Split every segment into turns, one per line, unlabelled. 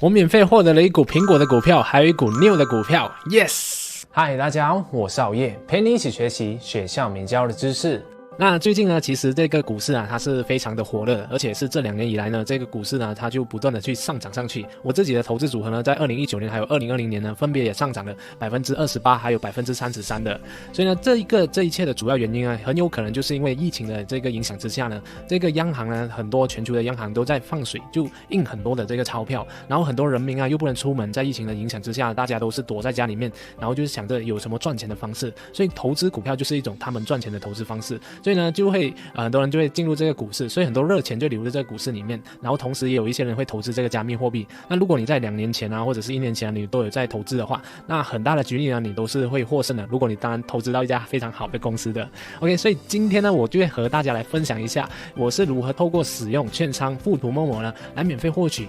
我免费获得了一股苹果的股票，还有一股 New 的股票 ，yes！
嗨，大家好，我是熬夜，陪你一起学习学校没教的知识。
那最近呢，其实这个股市啊，它是非常的火热，而且是这2年以来呢，这个股市呢，它就不断的去上涨上去。我自己的投资组合呢，在2019年还有2020年呢，分别也上涨了28%，还有33%的。所以呢，这一切的主要原因啊，很有可能就是因为疫情的这个影响之下呢，这个央行呢，很多全球的央行都在放水，就印很多的这个钞票，然后很多人民啊又不能出门，在疫情的影响之下，大家都是躲在家里面，然后就是想着有什么赚钱的方式，所以投资股票就是一种他们赚钱的投资方式。所以呢，就会很多人就会进入这个股市，所以很多热钱就流入这个股市里面，然后同时也有一些人会投资这个加密货币。那如果你在2年前啊，或者是1年前啊，你都有在投资的话，那很大的几率呢，你都是会获胜的。如果你当然投资到一家非常好的公司的 ，OK， 所以今天呢，我就会和大家来分享一下，我是如何透过使用券商富途某某呢，来免费获取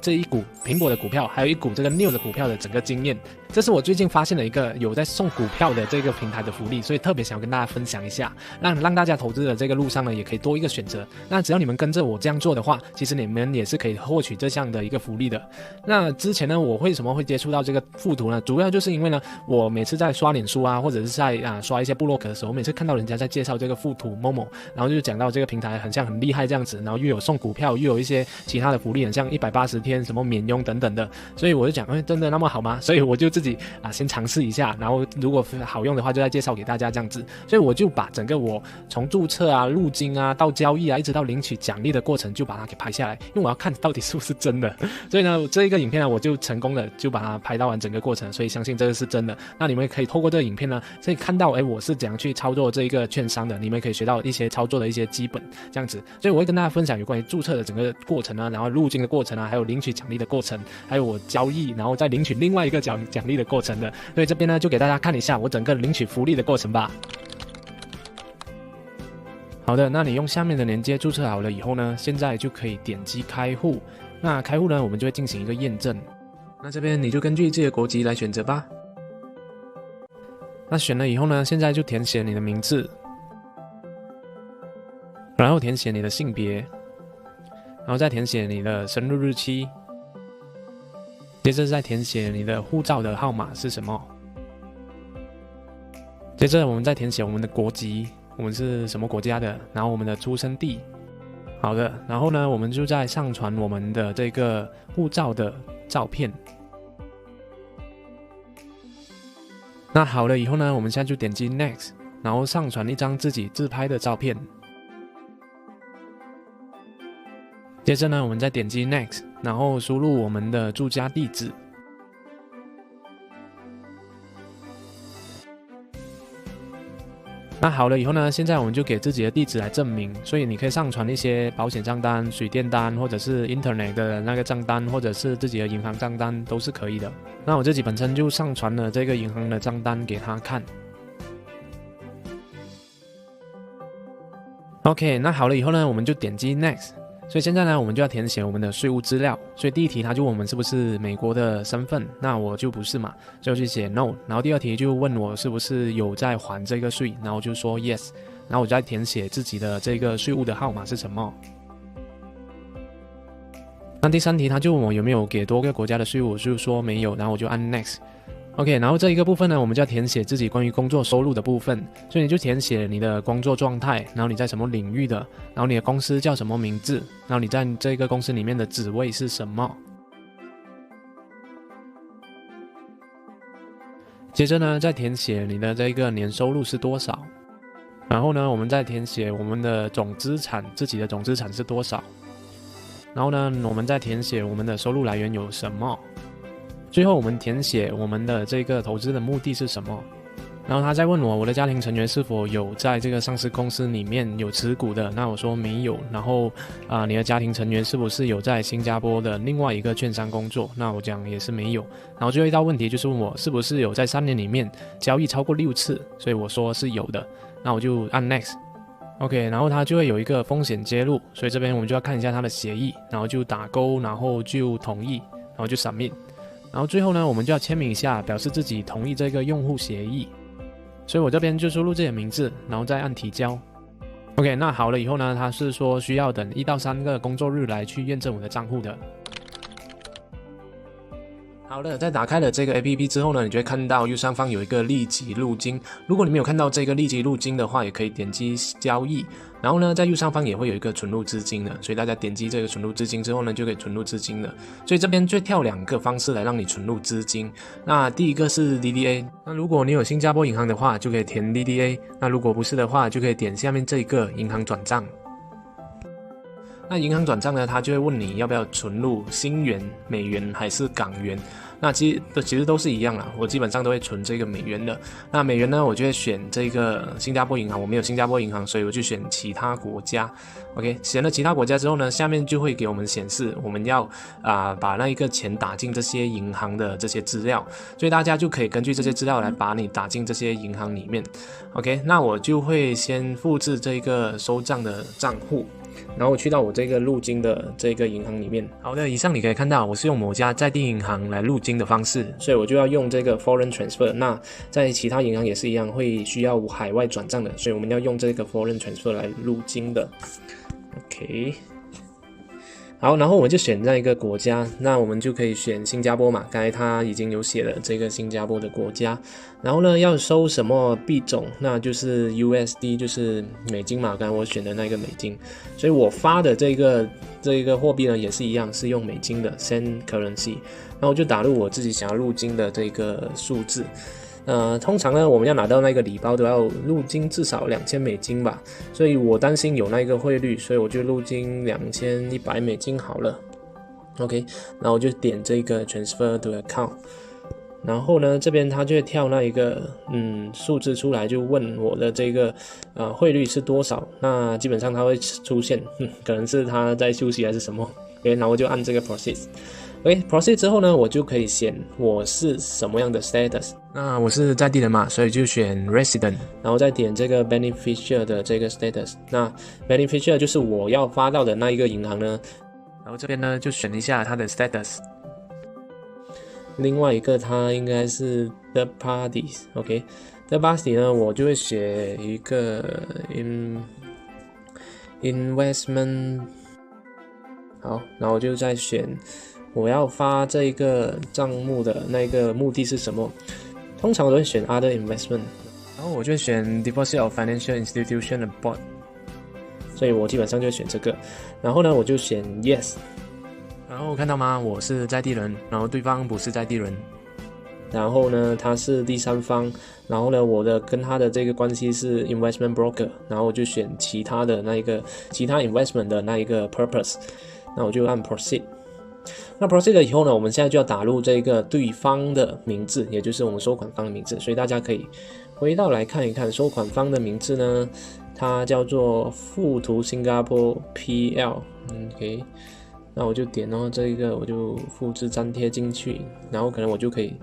这一股苹果的股票，还有一股这个 New 的股票的整个经验。这是我最近发现的一个有在送股票的这个平台的福利，所以特别想跟大家分享一下，让大家投资的这个路上呢，也可以多一个选择。那只要你们跟着我这样做的话，其实你们也是可以获取这项的一个福利的。那之前呢，我为什么会接触到这个富途呢？主要就是因为呢，我每次在刷脸书啊，或者是在刷一些部落格的时候，每次看到人家在介绍这个富途某某，然后就讲到这个平台很厉害这样子，然后又有送股票，又有一些其他的福利，很像180天什么免佣等等的，所以我就讲，真的那么好吗？所以我就自己先尝试一下，然后如果好用的话，就再介绍给大家这样子。所以我就把整个我从注册啊、入金啊到交易啊，一直到领取奖励的过程，就把它给拍下来，因为我要看到底是不是真的。所以呢，这一个影片呢，我就成功的就把它拍到完整个过程，所以相信这个是真的。那你们可以透过这个影片呢，可以看到，我是怎样去操作这一个券商的，你们可以学到一些操作的一些基本这样子。所以我会跟大家分享有关于注册的整个过程啊，然后入金的过程啊，还有领取奖励的过程，还有我交易，然后再领取另外一个奖励的过程的。所以这边呢，就给大家看一下我整个领取福利的过程吧。好的，那你用下面的链接注册好了以后呢，现在就可以点击开户。那开户呢，我们就会进行一个验证。那这边你就根据自己的国籍来选择吧。那选了以后呢，现在就填写你的名字，然后填写你的性别，然后再填写你的生日日期，接着再填写你的护照的号码是什么。接着我们再填写我们的国籍，我们是什么国家的，然后我们的出生地。好的，然后呢，我们就再上传我们的这个护照的照片。那好了以后呢，我们现在就点击 Next， 然后上传一张自己自拍的照片。接着呢，我们再点击 Next， 然后输入我们的住家地址。那好了以后呢，现在我们就给自己的地址来证明，所以你可以上传一些保险账单、水电单，或者是 Internet 的那个账单，或者是自己的银行账单都是可以的。那我自己本身就上传了这个银行的账单给他看。OK， 那好了以后呢，我们就点击 Next。所以现在呢，我们就要填写我们的税务资料。所以第一题它就问我们是不是美国的身份，那我就不是嘛，就去写 No。然后第二题就问我是不是有在还这个税，然后就说 Yes。然后我再填写自己的这个税务的号码是什么。那第三题它就问我有没有给多个国家的税务，我就说没有，然后我就按 Next。OK， 然后这一个部分呢，我们就要填写自己关于工作收入的部分，所以你就填写你的工作状态，然后你在什么领域的，然后你的公司叫什么名字，然后你在这个公司里面的职位是什么。接着呢，再填写你的这个年收入是多少，然后呢，我们再填写我们的总资产，自己的总资产是多少，然后呢，我们再填写我们的收入来源有什么。最后我们填写我们的这个投资的目的是什么，然后他再问我的家庭成员是否有在这个上市公司里面有持股的，那我说没有。然后你的家庭成员是不是有在新加坡的另外一个券商工作，那我讲也是没有。然后最后一道问题就是问我是不是有在3年里面交易超过6次，所以我说是有的，那我就按 Next。OK， 然后它就会有一个风险揭露，所以这边我们就要看一下它的协议，然后就打勾，然后就同意，然后就 Submit。然后最后呢，我们就要签名一下，表示自己同意这个用户协议。所以我这边就输入自己的名字，然后再按提交。OK， 那好了以后呢，他是说需要等1到3个工作日来去验证我的账户的。好了，在打开了这个 APP 之后呢，你就会看到右上方有一个立即入金。如果你没有看到这个立即入金的话，也可以点击交易。然后呢，在右上方也会有一个存入资金的，所以大家点击这个存入资金之后呢，就可以存入资金了。所以这边就跳2个方式来让你存入资金。那第一个是 DDA， 那如果你有新加坡银行的话，就可以填 DDA。那如果不是的话，就可以点下面这个银行转账。那银行转账呢，它就会问你要不要存入新元、美元还是港元。那其实都是一样啦，我基本上都会存这个美元的。那美元呢，我就会选这个新加坡银行，我没有新加坡银行，所以我就选其他国家。OK， 选了其他国家之后呢，下面就会给我们显示我们要把那一个钱打进这些银行的这些资料，所以大家就可以根据这些资料来把你打进这些银行里面。OK， 那我就会先复制这个收账的账户。然后去到我这个入金的这个银行里面。好的，以上你可以看到我是用某家在地银行来入金的方式，所以我就要用这个 foreign transfer。那在其他银行也是一样，会需要海外转账的，所以我们要用这个 foreign transfer 来入金的。OK。好，然后我们就选那一个国家，那我们就可以选新加坡嘛，刚才它已经有写了这个新加坡的国家。然后呢，要收什么币种，那就是 USD， 就是美金嘛，刚才我选的那个美金，所以我发的这个货币呢也是一样，是用美金的 send currency， 然后我就打入我自己想要入金的这个数字。通常呢，我们要拿到那个礼包都要入金至少2000美金吧，所以我担心有那个汇率，所以我就入金2100美金好了。OK， 然后我就点这个 transfer to account， 然后呢，这边它就会跳那一个数字出来，就问我的这个汇率是多少。那基本上它会出现，可能是它在休息还是什么。OK， 然后我就按这个 proceed。OK，proceed 之后呢，我就可以选我是什么样的 status。那我是在地人嘛，所以就选 resident， 然后再点这个 beneficiary 的这个 status。那 beneficiary 就是我要发到的那一个银行呢，然后这边呢就选一下它的 status。另外一个它应该是 third parties，OK，third party 呢我就会写一个 investment， 好，然后我就再选我要发这一个账目的那个目的是什么。通常我都会选 other investment， 然后我就选 deposit of financial institution abroad， 所以我基本上就选这个。然后呢，我就选 yes， 然后看到吗？我是在地人，然后对方不是在地人。然后呢，他是第三方，然后呢，我的跟他的这个关系是 investment broker， 然后我就选其他 investment 的那一个 purpose， 那我就按 proceed。那 proceed 了以后呢，我们现在就要打入这个对方的名字，也就是我们收款方的名字，所以大家可以回到来看一看收款方的名字呢，它叫做富途新加坡 PL。OK， 那我就点这个，我就复制粘贴进去，然后可能我就可以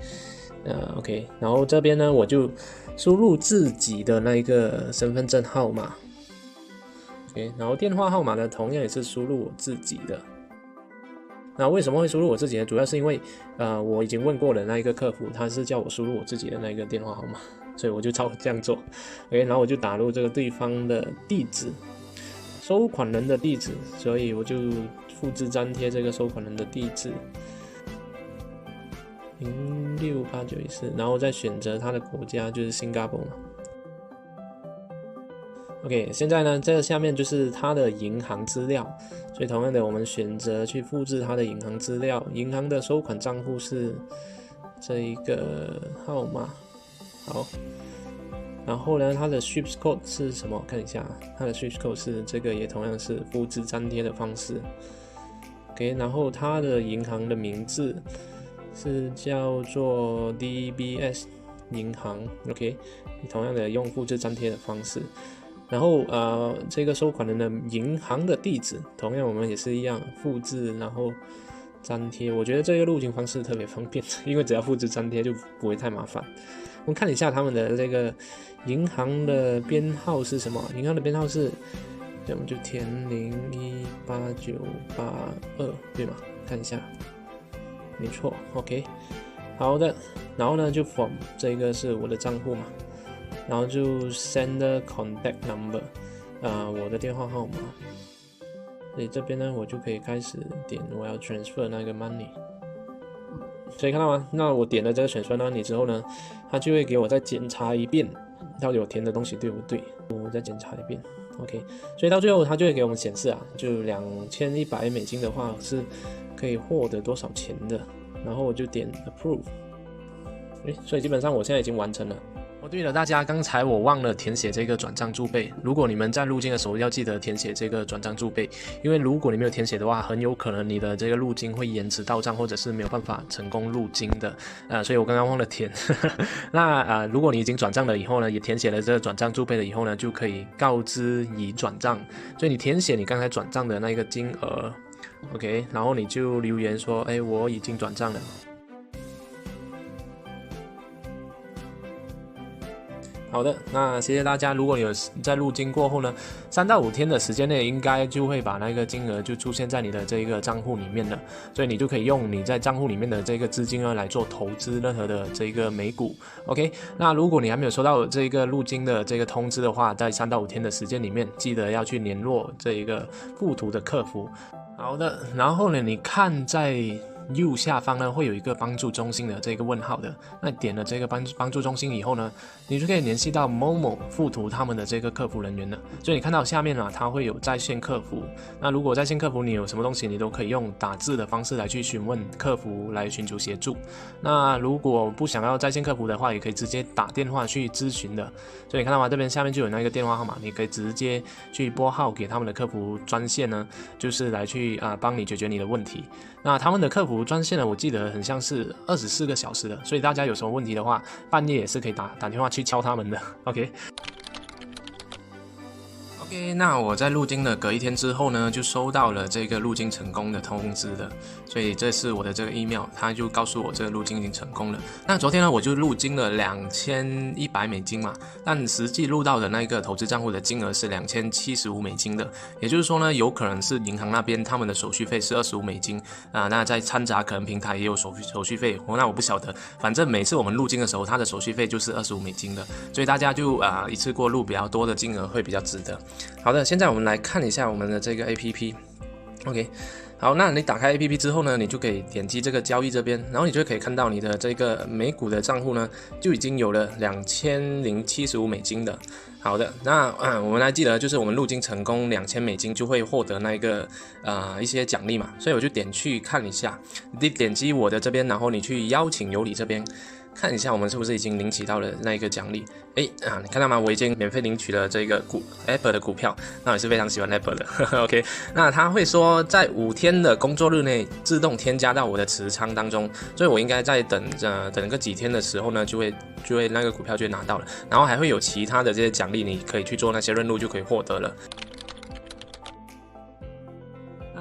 OK， 然后这边呢我就输入自己的那一个身份证号码。OK， 然后电话号码呢同样也是输入我自己的。那为什么会输入我自己呢？主要是因为我已经问过了那一个客服，他是叫我输入我自己的那个电话号码，所以我就照这样做。OK， 然后我就打入这个对方的地址，收款人的地址，所以我就复制粘贴这个收款人的地址06894，然后再选择他的国家就是新加坡嘛。OK， 现在呢，这下面就是他的银行资料，所以同样的，我们选择去复制他的银行资料，银行的收款账户是这一个号码，好，然后呢，它的 SWIFT code 是什么？看一下，它的 SWIFT code 是这个，也同样是复制粘贴的方式。OK， 然后它的银行的名字是叫做 DBS 银行 ，OK， 同样的用复制粘贴的方式。然后这个收款人的银行的地址，同样我们也是一样复制，然后粘贴。我觉得这个入金方式特别方便，因为只要复制粘贴就不会太麻烦。我们看一下他们的这个银行的编号是什么？银行的编号是，我们就填018982，对吗？看一下，没错 ，OK， 好的。然后呢，就 from 这个是我的账户嘛。然后就 sender contact number， 我的电话号码。所以这边呢，我就可以开始点我要 transfer 那个 money。所以看到吗？那我点了这个选酸软体之后呢，它就会给我再检查一遍，到底我填的东西对不对，我再检查一遍。OK， 所以到最后它就会给我们显示啊，就$2100的话是可以获得多少钱的，然后我就点 Approve， 所以基本上我现在已经完成了。哦，对了，大家刚才我忘了填写这个转账注备。如果你们在入金的时候要记得填写这个转账注备，因为如果你没有填写的话，很有可能你的这个入金会延迟到账，或者是没有办法成功入金的。所以我刚刚忘了填。那如果你已经转账了以后呢，也填写了这个转账注备了以后呢，就可以告知已转账。所以你填写你刚才转账的那个金额 ，OK， 然后你就留言说，哎，我已经转账了。好的，那谢谢大家。如果有在入金过后呢，3到5天的时间内，应该就会把那个金额就出现在你的这个账户里面了，所以你就可以用你在账户里面的这个资金呢来做投资任何的这个美股。OK， 那如果你还没有收到这个入金的这个通知的话，在3到5天的时间里面，记得要去联络这一个富途的客服。好的，然后呢，你看在右下方呢会有一个帮助中心的这个问号的，那点了这个帮助中心以后呢，你就可以联系到某某富途他们的这个客服人员了。所以你看到下面啊，它会有在线客服。那如果在线客服你有什么东西，你都可以用打字的方式来去询问客服来寻求协助。那如果不想要在线客服的话，也可以直接打电话去咨询的。所以你看到吗？这边下面就有那个电话号码，你可以直接去拨号给他们的客服专线呢，就是来去帮你解决你的问题。那他们的客服专线呢，我记得很像是24个小时的，所以大家有什么问题的话，半夜也是可以打电话去敲他们的。OK， 那我在入金的隔一天之后呢，就收到了这个入金成功的通知的，所以这是我的这个 email， 它就告诉我这个入金已经成功了。那昨天呢，我就入金了$2100嘛，但实际入到的那个投资账户的金额是$2075的，也就是说呢，有可能是银行那边他们的手续费是$25那在掺杂可能平台也有手续费，那我不晓得，反正每次我们入金的时候，它的手续费就是$25的，所以大家就一次过入比较多的金额会比较值得。好的，现在我们来看一下我们的这个 APP。OK， 好，那你打开 APP 之后呢，你就可以点击这个交易这边，然后你就可以看到你的这个美股的账户呢，就已经有了$2075的。好的，那我们来记得，就是我们入金成功$2000就会获得那个一些奖励嘛，所以我就点去看一下，你点击我的这边，然后你去邀请有礼这边。看一下我们是不是已经领取到了那一个奖励？你看到吗？我已经免费领取了这个Apple 的股票，那我是非常喜欢 Apple 的。OK， 那他会说在5天的工作日内自动添加到我的持仓当中，所以我应该在等个几天的时候呢，就会那个股票就会拿到了，然后还会有其他的这些奖励，你可以去做那些任务就可以获得了。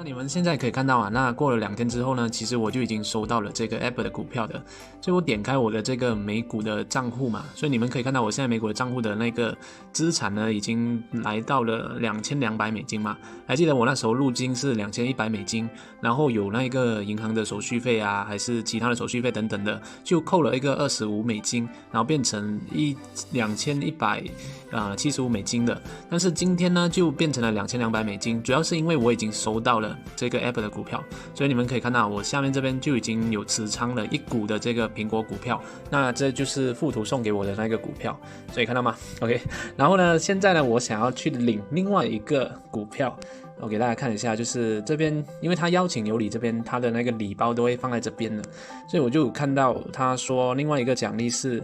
你们现在可以看到啊，那过了2天之后呢，其实我就已经收到了这个 Apple 的股票的，所以我点开我的这个美股的账户嘛，所以你们可以看到我现在美股的账户的那个资产呢，已经来到了$2200嘛。还记得我那时候入金是$2100，然后有那个银行的手续费啊，还是其他的手续费等等的，就扣了一个$25，然后变成$2175的。但是今天呢，就变成了$2200，主要是因为我已经收到了这个 Apple 的股票，所以你们可以看到我下面这边就已经有持仓了1股的这个苹果股票，那这就是富途送给我的那个股票，所以看到吗 ？OK， 然后呢，现在呢，我想要去领另外一个股票，我给大家看一下，就是这边，因为他邀请有礼这边，他的那个礼包都会放在这边的，所以我就看到他说另外一个奖励是，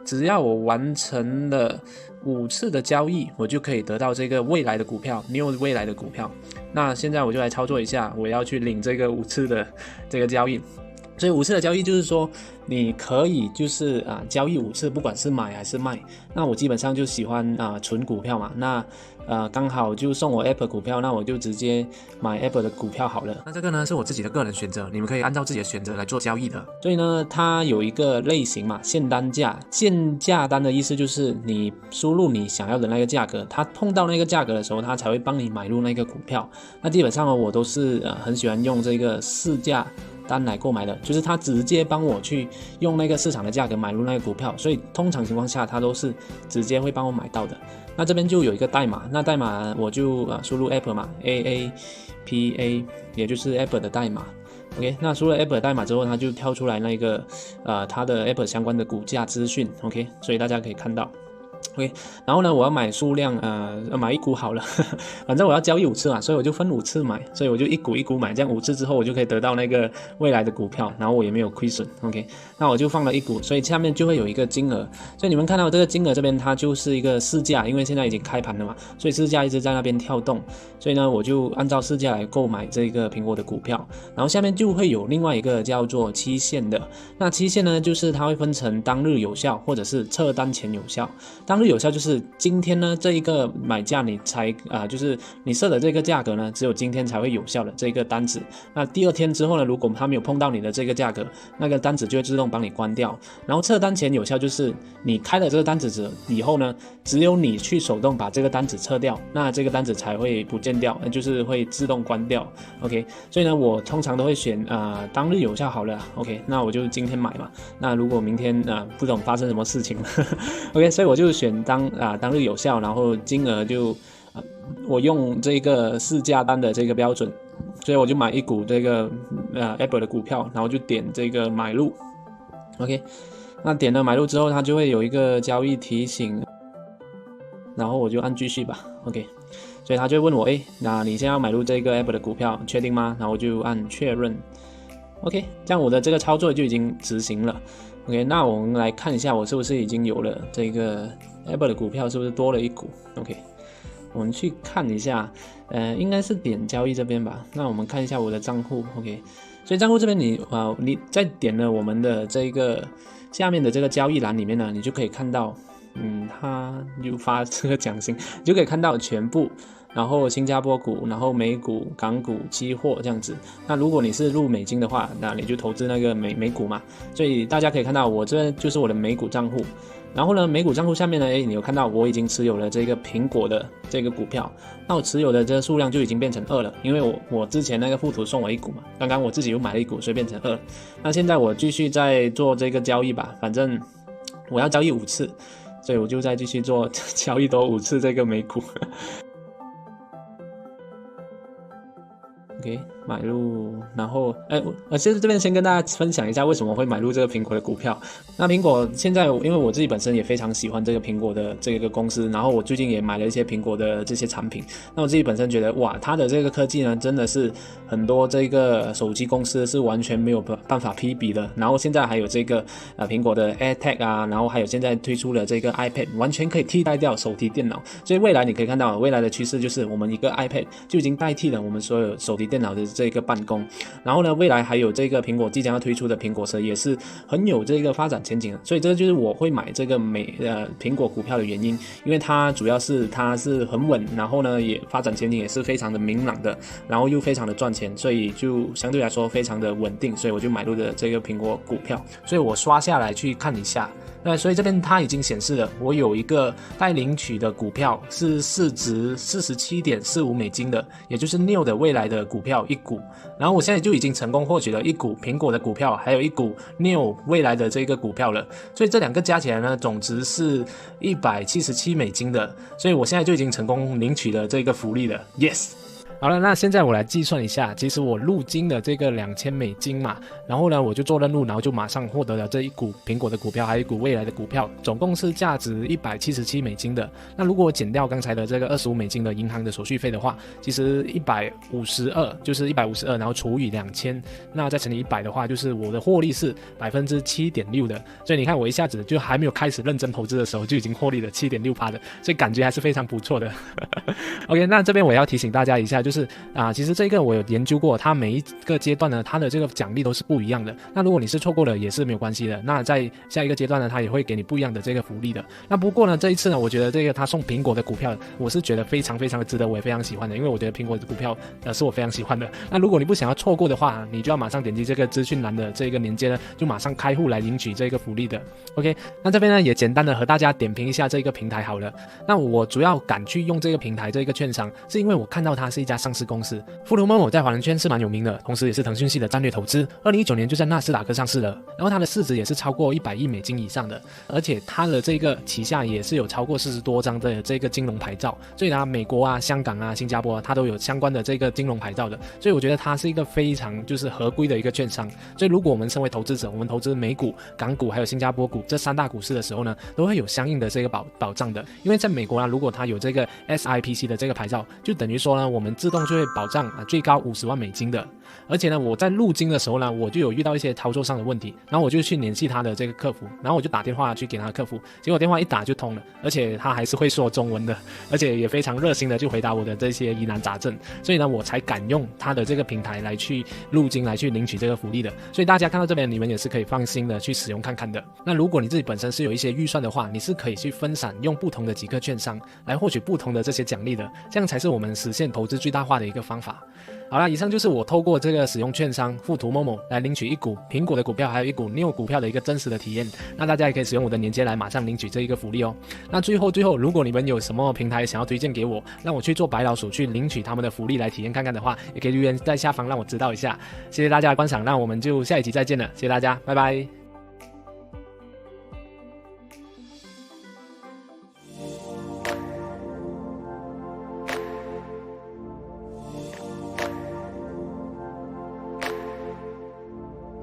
只要我完成了5次的交易，我就可以得到这个未来的股票 ，New 未来的股票。那现在我就来操作一下，我要去领这个5次的这个交易。所以5次的交易就是说，你可以就是交易5次，不管是买还是卖。那我基本上就喜欢存股票嘛，那刚好就送我 Apple 股票，那我就直接买 Apple 的股票好了。那这个呢是我自己的个人选择，你们可以按照自己的选择来做交易的。所以呢，它有一个类型嘛，限单价。限价单的意思就是你输入你想要的那个价格，它碰到那个价格的时候，它才会帮你买入那个股票。那基本上呢，我都是很喜欢用这个市价单来购买的，就是他直接帮我去用那个市场的价格买入那个股票，所以通常情况下他都是直接会帮我买到的。那这边就有一个代码，那代码我就输入 Apple 嘛 ，AAPA， 也就是 Apple 的代码。OK， 那输了 Apple 的代码之后，它就跳出来那个它的 Apple 相关的股价资讯 ，OK， 所以大家可以看到。OK， 然后呢，我要买数量买一股好了，反正我要交易5次嘛，所以我就分5次买，所以我就一股一股买，这样5次之后我就可以得到那个未来的股票，然后我也没有亏损。OK， 那我就放了一股，所以下面就会有一个金额，所以你们看到这个金额这边它就是一个市价，因为现在已经开盘了嘛，所以市价一直在那边跳动，所以呢我就按照市价来购买这个苹果的股票，然后下面就会有另外一个叫做期限的，那期限呢就是它会分成当日有效或者是撤单前有效。当日有效就是今天呢这一个买价你才就是你设的这个价格呢只有今天才会有效的这个单子，那第2天之后呢如果它没有碰到你的这个价格，那个单子就会自动帮你关掉。然后撤单前有效就是你开了这个单子以后呢，只有你去手动把这个单子撤掉，那这个单子才会不见掉，就是会自动关掉。 OK， 所以呢我通常都会选当日有效好了。 OK， 那我就今天买嘛，那如果明天不懂发生什么事情OK， 所以我就选当日有效，然后金额就我用这个市价单的这个标准，所以我就买一股这个Apple 的股票，然后就点这个买入。 OK， 那点了买入之后它就会有一个交易提醒，然后我就按继续吧。 OK， 所以他就会问我那你现在要买入这个 Apple 的股票确定吗？然后我就按确认。 OK， 这样我的这个操作就已经执行了。 OK， 那我们来看一下我是不是已经有了这个 Apple 的股票，是不是多了一股。 OK， 我们去看一下应该是点交易这边吧，那我们看一下我的账户。 OK， 所以账户这边你在点了我们的这个下面的这个交易栏里面呢，你就可以看到它就发这个奖金，你就可以看到全部，然后新加坡股，然后美股、港股、期货这样子。那如果你是入美金的话，那你就投资那个美股嘛。所以大家可以看到我这就是我的美股账户。然后呢，美股账户下面呢，你有看到我已经持有了这个苹果的这个股票，那我持有的这个数量就已经变成2了，因为我之前那个副图送我一股嘛，刚刚我自己又买了一股，所以变成2。那现在我继续在做这个交易吧，反正我要交易5次，所以我就再继续做交易多5次这个美股。OK， 买入，然后其实这边先跟大家分享一下为什么会买入这个苹果的股票。那苹果现在因为我自己本身也非常喜欢这个苹果的这个公司，然后我最近也买了一些苹果的这些产品，那我自己本身觉得哇，它的这个科技呢真的是很多这个手机公司是完全没有办法匹比的。然后现在还有这个苹果的 AirTag 然后还有现在推出了这个 iPad， 完全可以替代掉手提电脑。所以未来你可以看到未来的趋势就是我们一个 iPad 就已经代替了我们所有手提电脑的这个办公。然后呢，未来还有这个苹果即将要推出的苹果车也是很有这个发展前景的。所以这就是我会买这个苹果股票的原因，因为它主要是它是很稳，然后呢也发展前景也是非常的明朗的，然后又非常的赚钱，所以就相对来说非常的稳定，所以我就买入的这个苹果股票。所以我刷下来去看一下，那所以这边它已经显示了我有一个待领取的股票是市值 47.45 美金的，也就是 NIO 的未来的股票一股，然后我现在就已经成功获取了一股苹果的股票，还有一股 NIO 未来的这个股票了，所以这两个加起来呢总值是177美金的，所以我现在就已经成功领取了这个福利了 ，yes。好了，那现在我来计算一下，其实我入金的这个2000美金嘛，然后呢我就做任务，然后就马上获得了这一股苹果的股票，还有一股未来的股票，总共是价值177美金的。那如果我减掉刚才的这个25美金的银行的手续费的话，其实152就是152，然后除以2000，那再乘以100的话，就是我的获利是 7.6% 的。所以你看我一下子就还没有开始认真投资的时候就已经获利了 7.6% 的，所以感觉还是非常不错的。OK， 那这边我要提醒大家一下，就是其实这个我有研究过，它每一个阶段呢，它的这个奖励都是不一样的。那如果你是错过了也是没有关系的，那在下一个阶段呢，它也会给你不一样的这个福利的。那不过呢，这一次呢，我觉得这个他送苹果的股票，我是觉得非常非常的值得，我也非常喜欢的，因为我觉得苹果的股票是我非常喜欢的。那如果你不想要错过的话，你就要马上点击这个资讯栏的这个链接呢，就马上开户来领取这个福利的。OK， 那这边呢也简单的和大家点评一下这个平台好了。那我主要敢去用这个平台这个券商，是因为我看到它是一家上市公司。富途 Momo 在华人圈是蛮有名的，同时也是腾讯系的战略投资。2019年就在纳斯达克上市了，然后它的市值也是超过100亿美金以上的，而且它的这个旗下也是有超过40多张的这个金融牌照，所以美国啊、香港啊、新加坡啊，它都有相关的这个金融牌照的，所以我觉得它是一个非常就是合规的一个券商。所以如果我们身为投资者，我们投资美股、港股还有新加坡股这3大股市的时候呢，都会有相应的这个保障的。因为在美国如果它有这个 SIPC 的这个牌照，就等于说呢，我们自动就会保障最高50万美金的。而且呢，我在入金的时候呢，我就有遇到一些操作上的问题，然后我就去联系他的这个客服，然后我就打电话去给他的客服，结果电话一打就通了，而且他还是会说中文的，而且也非常热心的去回答我的这些疑难杂症，所以呢，我才敢用他的这个平台来去入金，来去领取这个福利的。所以大家看到这边，你们也是可以放心的去使用看看的。那如果你自己本身是有一些预算的话，你是可以去分散用不同的几个券商来获取不同的这些奖励的，这样才是我们实现投资最大化的一个方法。好啦，以上就是我透过这个使用券商富途 Momo 来领取一股苹果的股票，还有一股 NIO 股票的一个真实的体验。那大家也可以使用我的链接来马上领取这一个福利哦。那最后，如果你们有什么平台想要推荐给我，让我去做白老鼠去领取他们的福利来体验看看的话，也可以留言在下方让我知道一下。谢谢大家的观赏，那我们就下一集再见了，谢谢大家，拜拜。